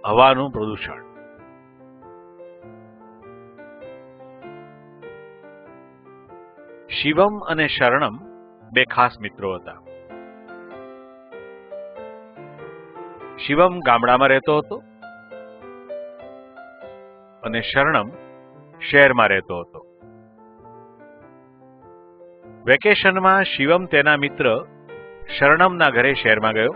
હવાનું પ્રદૂષણ. શિવમ અને શરણમ બે ખાસ મિત્રો હતા. શિવમ ગામડામાં રહેતો હતો અને શરણમ શહેરમાં રહેતો હતો. વેકેશનમાં શિવમ તેના મિત્ર શરણમના ઘરે શહેરમાં ગયો.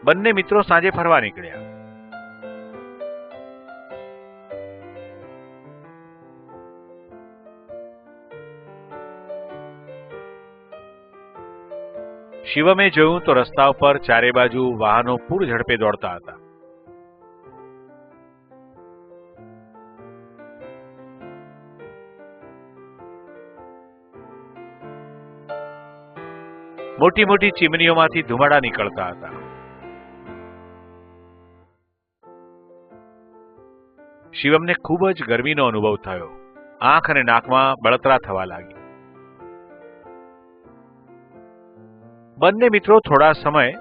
બંને મિત્રો સાંજે ફરવા નીકળ્યા. શિવમે જોયું તો રસ્તા ઉપર ચારે બાજુ વાહનો પૂર ઝડપે દોડતા હતા. મોટી મોટી ચીમનીઓમાંથી ધુમાડા નીકળતા હતા. શિવમને ખૂબ જ ગરમીનો અનુભવ થયો. આંખ અને નાકમાં બળતરા થવા લાગી. બંને મિત્રો થોડા સમય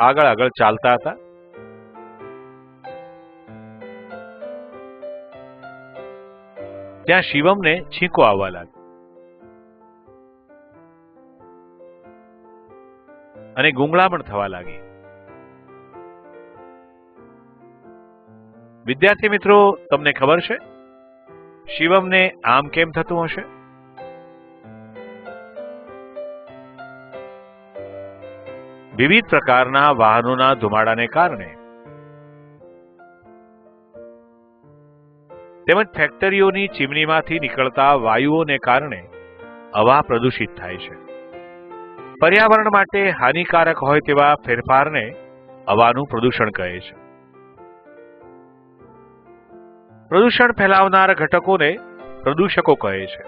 આગળ આગળ ચાલતા હતા. ત્યાં શિવમને છીંકો આવવા લાગી અને ગુંગળામણ થવા લાગી. વિદ્યાર્થી મિત્રો, તમને ખબર છે શિવમને આમ કેમ થતું હશે? વિવિધ પ્રકારના વાહનોના ધુમાડાને કારણે તેમજ ફેક્ટરીઓની ચીમનીમાંથી નીકળતા વાયુઓને કારણે હવા પ્રદૂષિત થાય છે. પર્યાવરણ માટે હાનિકારક હોય તેવા ફેરફારને હવાનું પ્રદૂષણ કહે છે. પ્રદૂષણ ફેલાવનાર ઘટકોને પ્રદૂષકો કહે છે.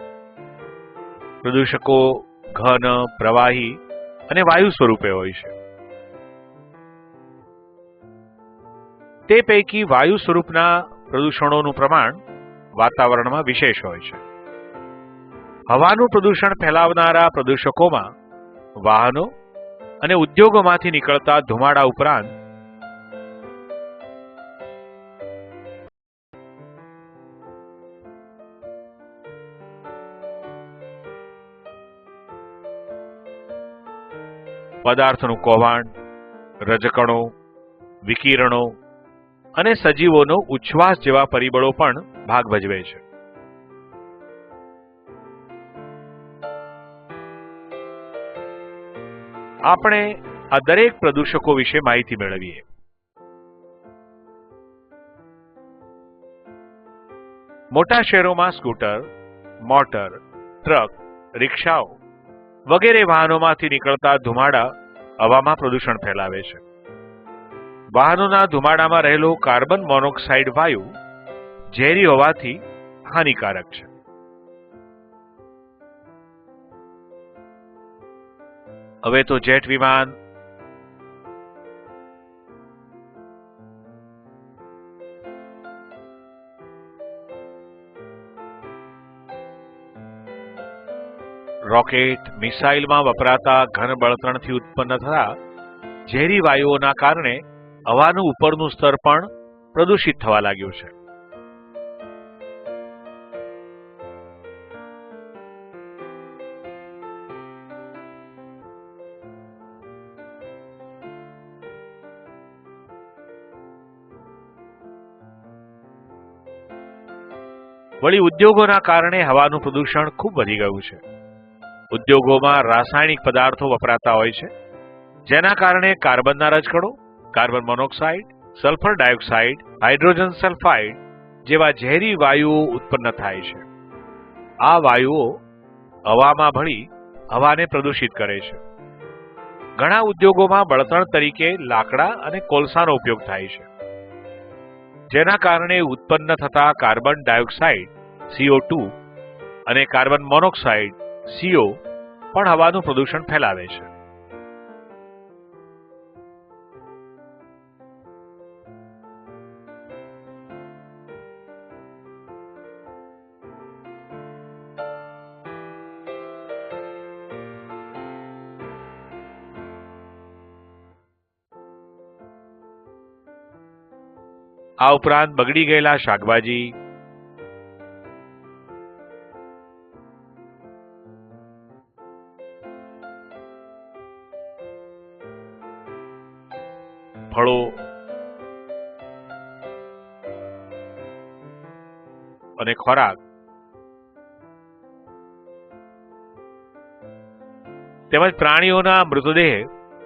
પ્રદૂષકો ઘન, પ્રવાહી અને વાયુ સ્વરૂપે હોય છે. તે પૈકી વાયુ સ્વરૂપના પ્રદૂષણોનું પ્રમાણ વાતાવરણમાં વિશેષ હોય છે. હવાનું પ્રદૂષણ ફેલાવનારા પ્રદૂષકોમાં વાહનો અને ઉદ્યોગોમાંથી નીકળતા ધુમાડા ઉપરાંત પદાર્થનું કૌભાંડ, રજકણો, વિકિરણો અને સજીવોનો ઉચ્છ્વાસ જેવા પરિબળો પણ ભાગ ભજવે છે. આપણે આ દરેક પ્રદૂષકો વિશે માહિતી મેળવીએ. મોટા શહેરોમાં સ્કૂટર, મોટર, ટ્રક, રિક્ષાઓ વગેરે વાહનોમાંથી નીકળતા ધુમાડા હવામાં પ્રદૂષણ ફેલાવે છે. વાહનોના ધુમાડામાં રહેલો કાર્બન મોનોક્સાઇડ વાયુ ઝેરી હોવાથી હાનિકારક છે. હવે તો જેટ વિમાન, રોકેટ, મિસાઇલમાં વપરાતા ઘન બળતણથી ઉત્પન્ન થતા ઝેરી વાયુઓના કારણે હવાનું ઉપરનું સ્તર પણ પ્રદૂષિત થવા લાગ્યું છે. વળી ઉદ્યોગોના કારણે હવાનું પ્રદૂષણ ખૂબ વધી ગયું છે. ઉદ્યોગોમાં રાસાયણિક પદાર્થો વપરાતા હોય છે, જેના કારણે કાર્બનના રજકણો, carbon monoxide, sulphur dioxide, hydrogen sulphide જેવા ઝેરી વાયુઓ ઉત્પન્ન થાય છે. આ વાયુઓ હવામાં ભળી હવાને પ્રદૂષિત કરે છે. ઘણા ઉદ્યોગોમાં બળતણ તરીકે લાકડા અને કોલસાનો ઉપયોગ થાય છે, જેના કારણે ઉત્પન્ન થતા કાર્બન ડાયોક્સાઇડ CO2 અને કાર્બન મોનોક્સાઇડ CO પણ હવાનું પ્રદૂષણ ફેલાવે છે. આ ઉપરાંત બગડી ગયેલા શાકભાજી, ફળો અને ખોરાક તેમજ પ્રાણીઓના મૃતદેહ,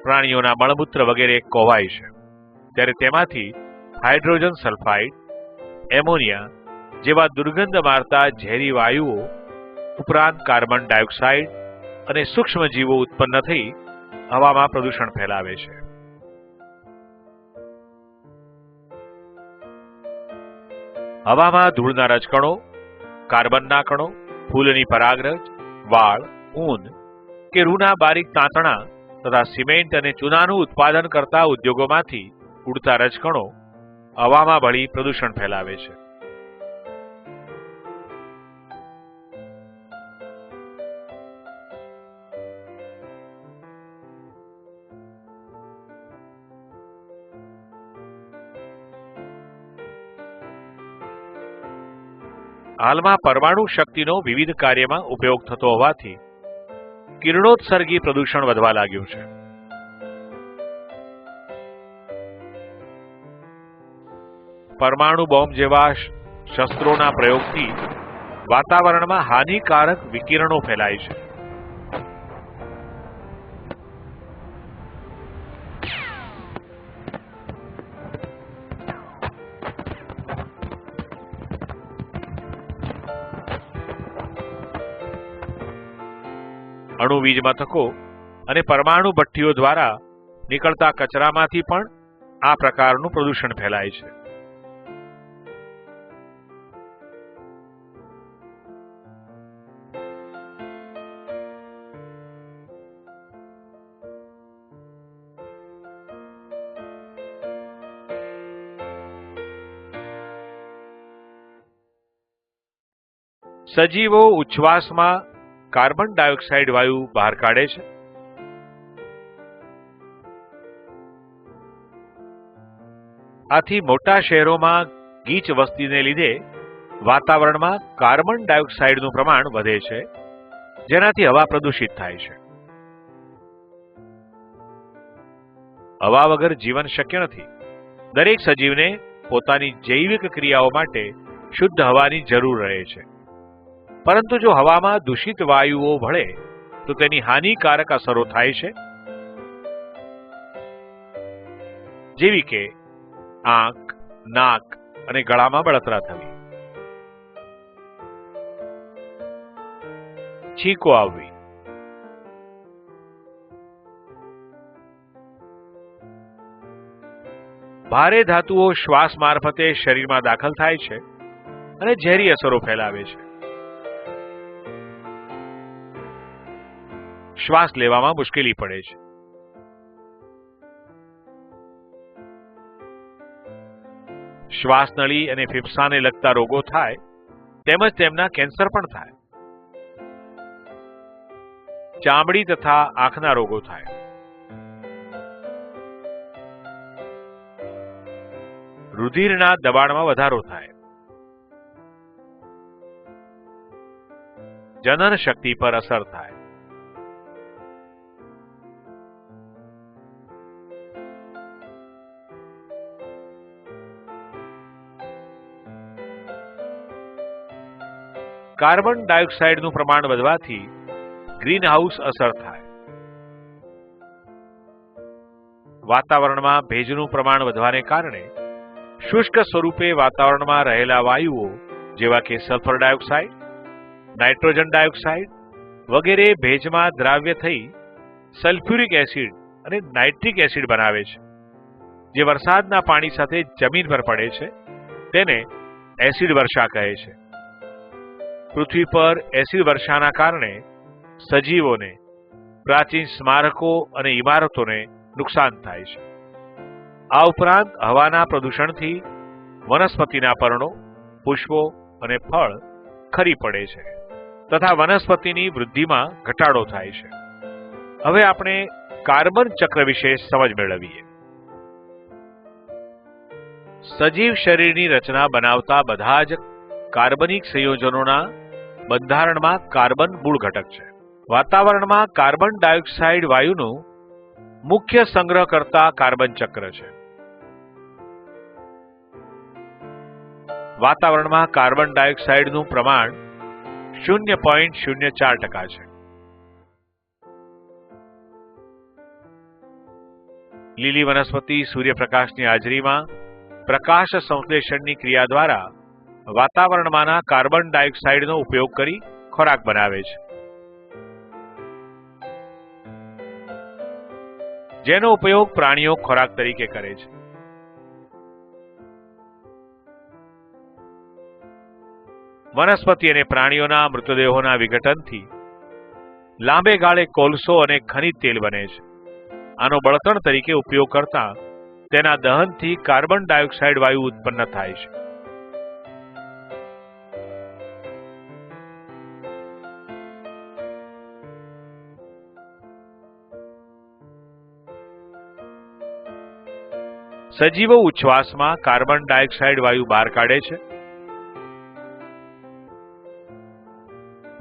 પ્રાણીઓના મળમૂત્ર વગેરે કોહવાય છે, ત્યારે તેમાંથી હાઇડ્રોજન સલ્ફાઇડ, એમોનિયા જેવા દુર્ગંધ મારતા ઝેરી વાયુઓ ઉપરાંત કાર્બન ડાયોક્સાઇડ અને સૂક્ષ્મજીવો ઉત્પન્ન થઈ હવામાં પ્રદૂષણ ફેલાવે છે. હવામાં ધૂળના રજકણો, કાર્બનના કણો, ફૂલની પરાગરજ, વાળ, ઊન કે રૂના બારીક તાંતણા તથા સિમેન્ટ અને ચૂનાનું ઉત્પાદન કરતા ઉદ્યોગોમાંથી ઉડતા રજકણો હવામાં ભળી પ્રદૂષણ ફેલાવે છે. હાલમાં પરમાણુ શક્તિનો વિવિધ કાર્યમાં ઉપયોગ થતો હોવાથી કિરણોત્સર્ગી પ્રદૂષણ વધવા લાગ્યું છે. પરમાણુ બોમ્બ જેવા શસ્ત્રોના પ્રયોગથી વાતાવરણમાં હાનિકારક વિકિરણો ફેલાય છે. અણુ વીજ મથકો અને પરમાણુ ભઠ્ઠીઓ દ્વારા નીકળતા કચરામાંથી પણ આ પ્રકારનું પ્રદૂષણ ફેલાય છે. સજીવો ઉચ્છ્વાસમાં કાર્બન ડાયોક્સાઇડ વાયુ બહાર કાઢે છે. આથી મોટા શહેરોમાં ગીચ વસ્તીને લીધે વાતાવરણમાં કાર્બન ડાયોક્સાઇડનું પ્રમાણ વધે છે, જેનાથી હવા પ્રદૂષિત થાય છે. હવા વગર જીવન શક્ય નથી. દરેક સજીવને પોતાની જૈવિક ક્રિયાઓ માટે શુદ્ધ હવાની જરૂર રહે છે. પરંતુ જો હવામાં દૂષિત વાયુઓ ભળે તો તેની હાનિકારક અસરો થાય છે, જેવી કે આંખ, નાક અને ગળામાં બળતરા થવી, છીંકો આવવી, ભારે ધાતુઓ શ્વાસ મારફતે શરીરમાં દાખલ થાય છે અને ઝેરી અસરો ફેલાવે છે. શ્વાસ લેવામાં મુશ્કેલી પડે છે. શ્વાસનળી અને ફેફસાને લગતા રોગો થાય તેમજ તેમના કેન્સર પણ થાય. ચામડી તથા આંખના રોગો થાય. રુધિરના દબાણમાં વધારો થાય. જનન શક્તિ પર અસર થાય. કાર્બન ડાયોક્સાઇડનું પ્રમાણ વધવાથી ગ્રીનહાઉસ અસર થાય. વાતાવરણમાં ભેજનું પ્રમાણ વધવાને કારણે શુષ્ક સ્વરૂપે વાતાવરણમાં રહેલા વાયુઓ જેવા કે સલ્ફર ડાયોક્સાઇડ, નાઇટ્રોજન ડાયોક્સાઇડ વગેરે ભેજમાં દ્રાવ્ય થઈ સલ્ફ્યુરિક એસિડ અને નાઇટ્રિક એસિડ બનાવે છે, જે વરસાદના પાણી સાથે જમીન પર પડે છે. તેને એસિડ વર્ષા કહે છે. પૃથ્વી પર એસિડ વર્ષાના કારણે સજીવોને, પ્રાચીન સ્મારકો અને ઇમારતોને નુકસાન થાય છે. આ ઉપરાંત હવાના પ્રદૂષણથી વનસ્પતિના પર્ણો, પુષ્પો અને ફળ ખરી પડે છે તથા વનસ્પતિની વૃદ્ધિમાં ઘટાડો થાય છે. હવે આપણે કાર્બન ચક્ર વિશે સમજ મેળવીએ. સજીવ શરીરની રચના બનાવતા બધા જ કાર્બનિક સંયોજનોના બંધારણમાં કાર્બન મૂળ ઘટક છે. વાતાવરણમાં કાર્બન ડાયોક્સાઇડ વાયુનું મુખ્ય સંગ્રહકર્તા કાર્બન ચક્ર છે. વાતાવરણમાં કાર્બન ડાયોક્સાઇડનું પ્રમાણ 0.04% છે. લીલી વનસ્પતિ સૂર્યપ્રકાશની હાજરીમાં પ્રકાશ સંશ્લેષણની ક્રિયા દ્વારા વાતાવરણમાંના કાર્બન ડાયોક્સાઇડનો ઉપયોગ કરી ખોરાક બનાવે છે, જેનો ઉપયોગ પ્રાણીઓ ખોરાક તરીકે કરે છે. વનસ્પતિ અને પ્રાણીઓના મૃતદેહોના વિઘટનથી લાંબે ગાળે કોલસો અને ખનિજ તેલ બને છે. આનો બળતણ તરીકે ઉપયોગ કરતા તેના દહનથી કાર્બન ડાયોક્સાઇડ વાયુ ઉત્પન્ન થાય છે. સજીવો ઉચ્છ્વાસમાં કાર્બન ડાયોક્સાઇડ વાયુ બહાર કાઢે છે.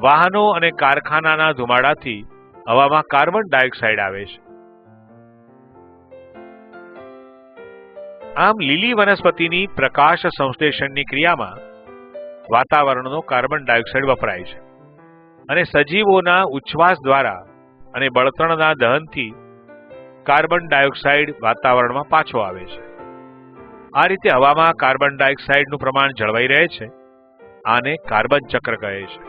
વાહનો અને કારખાનાના ધુમાડાથી હવામાં કાર્બન ડાયોક્સાઇડ આવે છે. આમ લીલી વનસ્પતિની પ્રકાશ સંશ્લેષણની ક્રિયામાં વાતાવરણનો કાર્બન ડાયોક્સાઇડ વપરાય છે અને સજીવોના ઉચ્છ્વાસ દ્વારા અને બળતણના દહનથી કાર્બન ડાયોક્સાઇડ વાતાવરણમાં પાછો આવે છે. આ રીતે હવામાં કાર્બન ડાયોક્સાઇડનું પ્રમાણ જળવાઈ રહે છે. આને કાર્બન ચક્ર કહે છે.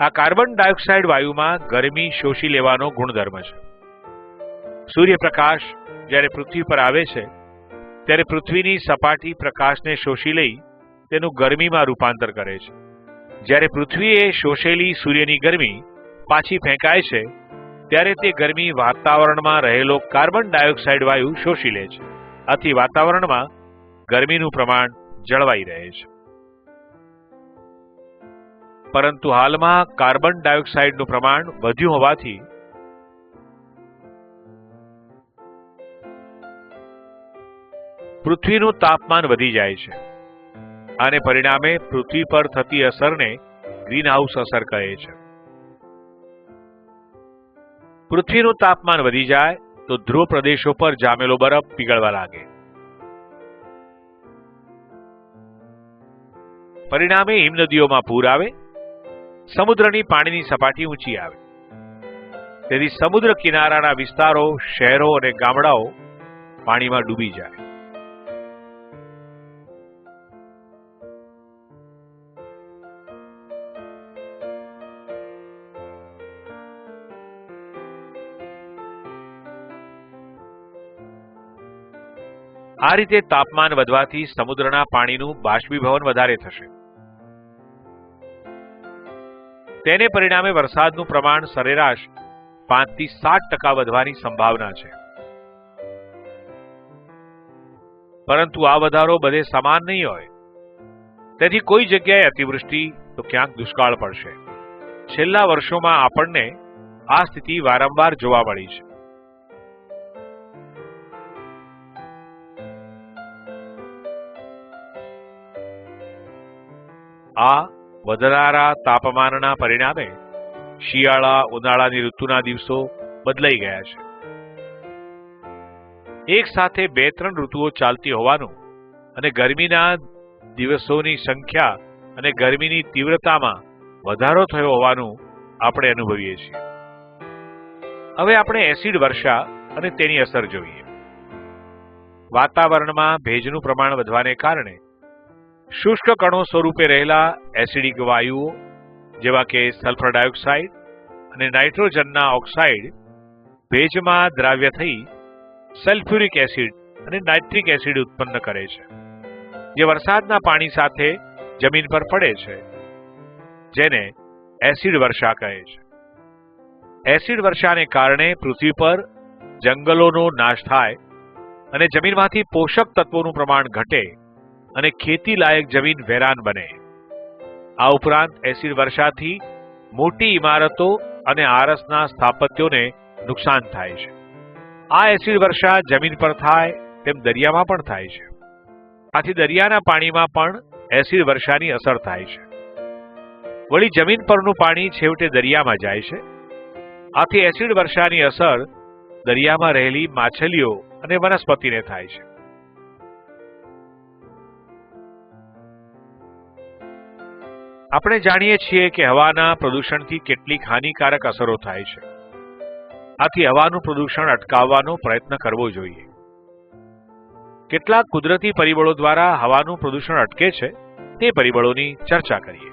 આ કાર્બન ડાયોક્સાઇડ વાયુમાં ગરમી શોષી લેવાનો ગુણધર્મ છે. સૂર્યપ્રકાશ જ્યારે પૃથ્વી પર આવે છે ત્યારે પૃથ્વીની સપાટી પ્રકાશને શોષી લઈ તેનું ગરમીમાં રૂપાંતર કરે છે. જ્યારે પૃથ્વીએ શોષેલી સૂર્યની ગરમી પાછી ફેંકાય છે ત્યારે તે ગરમી વાતાવરણમાં રહેલો કાર્બન ડાયોક્સાઇડ વાયુ શોષી લે છે. આથી વાતાવરણમાં ગરમીનું પ્રમાણ જળવાઈ રહે છે. પરંતુ હાલમાં કાર્બન ડાયોક્સાઇડનું પ્રમાણ વધ્યું હોવાથી પૃથ્વીનું તાપમાન વધી જાય છે. આને પરિણામે પૃથ્વી પર થતી અસરને ગ્રીનહાઉસ અસર કહે છે. પૃથ્વીનું તાપમાન વધી જાય તો ધ્રુવ પ્રદેશો પર જામેલો બરફ પીગળવા લાગે. પરિણામે હિમનદીઓમાં પૂર આવે, સમુદ્રની પાણીની સપાટી ઊંચી આવે. તેથી સમુદ્ર કિનારાના વિસ્તારો, શહેરો અને ગામડાઓ પાણીમાં ડૂબી જાય. આ રીતે તાપમાન વધવાથી સમુદ્રના પાણીનું બાષ્પીભવન વધારે થશે. તેને પરિણામે વરસાદનું પ્રમાણ સરેરાશ 5 થી 7% વધવાની સંભાવના છે. પરંતુ આ વધારો બધે સમાન નહીં હોય. તેથી કોઈ જગ્યાએ અતિવૃષ્ટિ તો ક્યાંક દુષ્કાળ પડશે. છેલ્લા વર્ષોમાં આપણને આ સ્થિતિ વારંવાર જોવા મળી છે. આ વધનારા તાપમાનના પરિણામે શિયાળા ઉનાળાની ઋતુના દિવસો બદલાઈ ગયા છે. એક સાથે 2-3 ઋતુઓ ચાલતી હોવાનું અને ગરમીના દિવસોની સંખ્યા અને ગરમીની તીવ્રતામાં વધારો થયો હોવાનું આપણે અનુભવીએ છીએ. હવે આપણે એસિડ વર્ષા અને તેની અસર જોઈએ. વાતાવરણમાં ભેજનું પ્રમાણ વધવાને કારણે શુષ્ક કણો સ્વરૂપે રહેલા એસિડિક વાયુઓ જેવા કે સલ્ફર ડાયોક્સાઇડ અને નાઇટ્રોજનના ઓક્સાઇડ ભેજમાં દ્રાવ્ય થઈ સલ્ફ્યુરિક એસિડ અને નાઇટ્રિક એસિડ ઉત્પન્ન કરે છે, જે વરસાદના પાણી સાથે જમીન પર પડે છે, જેને એસિડ વર્ષા કહે છે. એસિડ વર્ષાને કારણે પૃથ્વી પર જંગલોનો નાશ થાય અને જમીનમાંથી પોષક તત્વોનું પ્રમાણ ઘટે અને ખેતી લાયક જમીન વેરાન બને. આ ઉપરાંત એસિડ વર્ષાથી મોટી ઇમારતો અને આરસના સ્થાપત્યોને નુકસાન થાય છે. આ એસિડ વર્ષા જમીન પર થાય તેમ દરિયામાં પણ થાય છે. આથી દરિયાના પાણીમાં પણ એસિડ વર્ષાની અસર થાય છે. વળી જમીન પરનું પાણી છેવટે દરિયામાં જાય છે. આથી એસિડ વર્ષાની અસર દરિયામાં રહેલી માછલીઓ અને વનસ્પતિને થાય છે. આપણે જાણીએ છીએ કે હવાના પ્રદૂષણથી કેટલીક હાનિકારક અસરો થાય છે. આથી હવાનું પ્રદૂષણ અટકાવવાનો પ્રયત્ન કરવો જોઈએ. કેટલાક કુદરતી પરિબળો દ્વારા હવાનું પ્રદૂષણ અટકે છે તે પરિબળોની ચર્ચા કરીએ.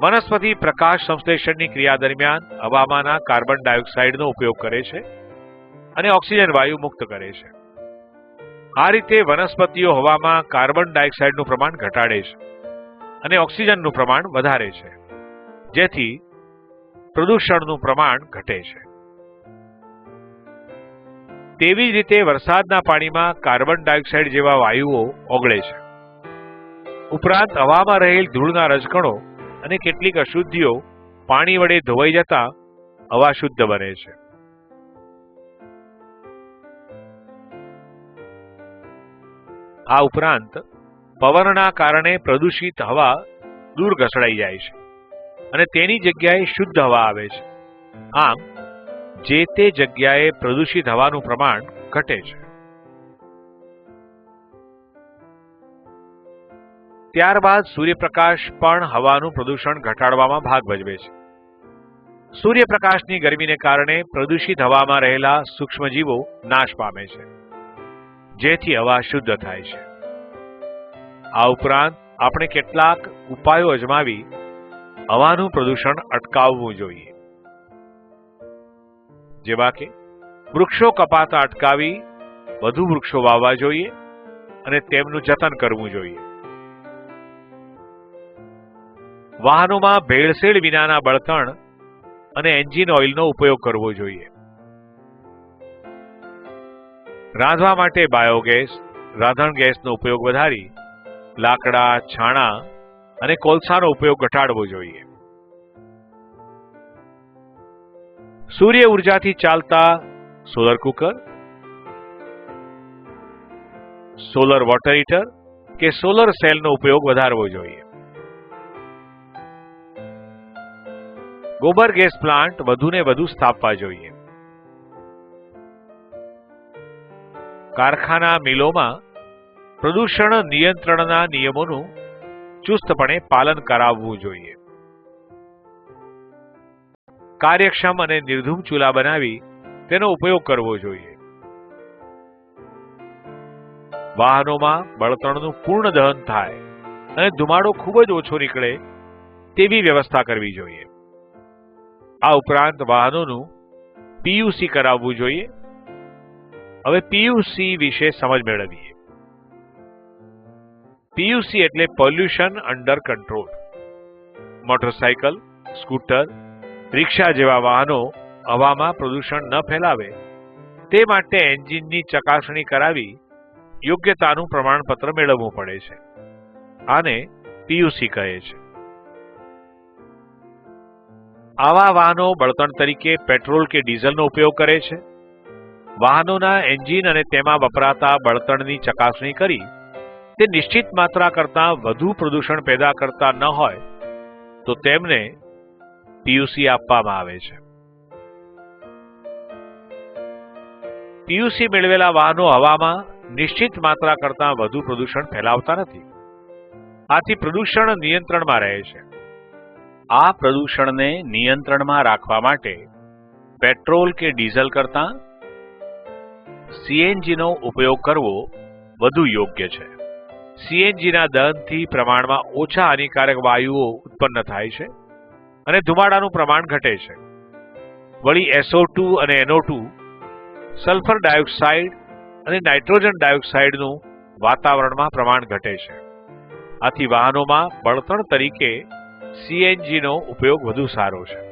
વનસ્પતિ પ્રકાશ સંશ્લેષણની ક્રિયા દરમિયાન હવામાંના કાર્બન ડાયોક્સાઇડનો ઉપયોગ કરે છે અને ઓક્સિજન વાયુ મુક્ત કરે છે. આ રીતે વનસ્પતિઓ હવામાં કાર્બન ડાયોક્સાઇડનું પ્રમાણ ઘટાડે છે અને ઓક્સિજનનું પ્રમાણ વધારે છે, જેથી પ્રદૂષણનું પ્રમાણ ઘટે છે. તેવી જ રીતે વરસાદના પાણીમાં કાર્બન ડાયોક્સાઇડ જેવા વાયુઓ ઓગળે છે. ઉપરાંત હવામાં રહેલ ધૂળના રજકણો અને કેટલીક અશુદ્ધિઓ પાણી વડે ધોવાઈ જતા હવા શુદ્ધ બને છે. આ ઉપરાંત પવનના કારણે પ્રદૂષિત હવા દૂર ઘસડાઈ જાય છે અને તેની જગ્યાએ શુદ્ધ હવા આવે છે. આમ જે તે જગ્યાએ પ્રદૂષિત હવાનું પ્રમાણ ઘટે છે. ત્યારબાદ સૂર્યપ્રકાશ પણ હવાનું પ્રદૂષણ ઘટાડવામાં ભાગ ભજવે છે. સૂર્યપ્રકાશની ગરમીને કારણે પ્રદૂષિત હવામાં રહેલા સૂક્ષ્મજીવો નાશ પામે છે, જેથી હવા શુદ્ધ થાય છે. આ ઉપરાંત આપણે કેટલાક ઉપાયો અજમાવી હવાનું પ્રદૂષણ અટકાવવું જોઈએ. જેવા કે વૃક્ષો કપાતા અટકાવી વધુ વૃક્ષો વાવવા જોઈએ અને તેમનું જતન કરવું જોઈએ. વાહનોમાં ભેળસેળ વિનાના બળતણ અને એન્જિન ઓઇલનો ઉપયોગ કરવો જોઈએ. રાંધવા માટે બાયોગેસ, રાંધણ ગેસનો ઉપયોગ વધારી લાકડા, છાણા અને કોલસાનો ઉપયોગ ઘટાડવો જોઈએ. સૂર્ય ઉર્જાથી ચાલતા solar cooker, solar water heater કે સોલર સેલનો ઉપયોગ વધારવો જોઈએ. ગોબર ગેસ પ્લાન્ટ વધુને વધુ સ્થાપવા જોઈએ. કારખાના મિલોમાં પ્રદૂષણ નિયંત્રણના નિયમોનું ચુસ્તપણે પાલન કરાવવું જોઈએ. કાર્યક્ષમ અને નિર્ધૂમ ચૂલા બનાવી તેનો ઉપયોગ કરવો જોઈએ. વાહનોમાં બળતણનું પૂર્ણ દહન થાય અને ધુમાડો ખૂબ જ ઓછો નીકળે તેવી વ્યવસ્થા કરવી જોઈએ. આ ઉપરાંત વાહનોનું પીયુસી કરાવવું જોઈએ. હવે પીયુસી વિશે સમજ મેળવીએ. પીયુસી એટલે pollution under control. Motorcycle, scooter, રિક્ષા જેવા વાહનો હવામાં પ્રદૂષણ ન ફેલાવે તે માટે એન્જિનની ચકાસણી કરાવી યોગ્યતાનું પ્રમાણપત્ર મેળવવું પડે છે. આને પીયુસી કહે છે. આવા વાહનો બળતણ તરીકે પેટ્રોલ કે ડીઝલનો ઉપયોગ કરે છે. વાહનોના એન્જિન અને તેમાં વપરાતા બળતણની ચકાસણી કરી તે નિશ્ચિત માત્રા કરતાં વધુ પ્રદૂષણ પેદા કરતા ન હોય તો તેમને પીયુસી આપવામાં આવે છે. પીયુસી મેળવેલા વાહનો હવામાં નિશ્ચિત માત્રા કરતાં વધુ પ્રદૂષણ ફેલાવતા નથી. આથી પ્રદૂષણ નિયંત્રણમાં રહે છે. આ પ્રદૂષણને નિયંત્રણમાં રાખવા માટે પેટ્રોલ કે ડીઝલ કરતાં સીએનજીનો ઉપયોગ કરવો વધુ યોગ્ય છે. સીએનજીના દહનથી પ્રમાણમાં ઓછા હાનિકારક વાયુઓ ઉત્પન્ન થાય છે અને ધુમાડાનું પ્રમાણ ઘટે છે. વળી SO2 અને NO2 સલ્ફર ડાયોક્સાઇડ અને નાઇટ્રોજન ડાયોક્સાઇડનું વાતાવરણમાં પ્રમાણ ઘટે છે. આથી વાહનોમાં બળતણ તરીકે સીએનજીનો ઉપયોગ વધુ સારો છે.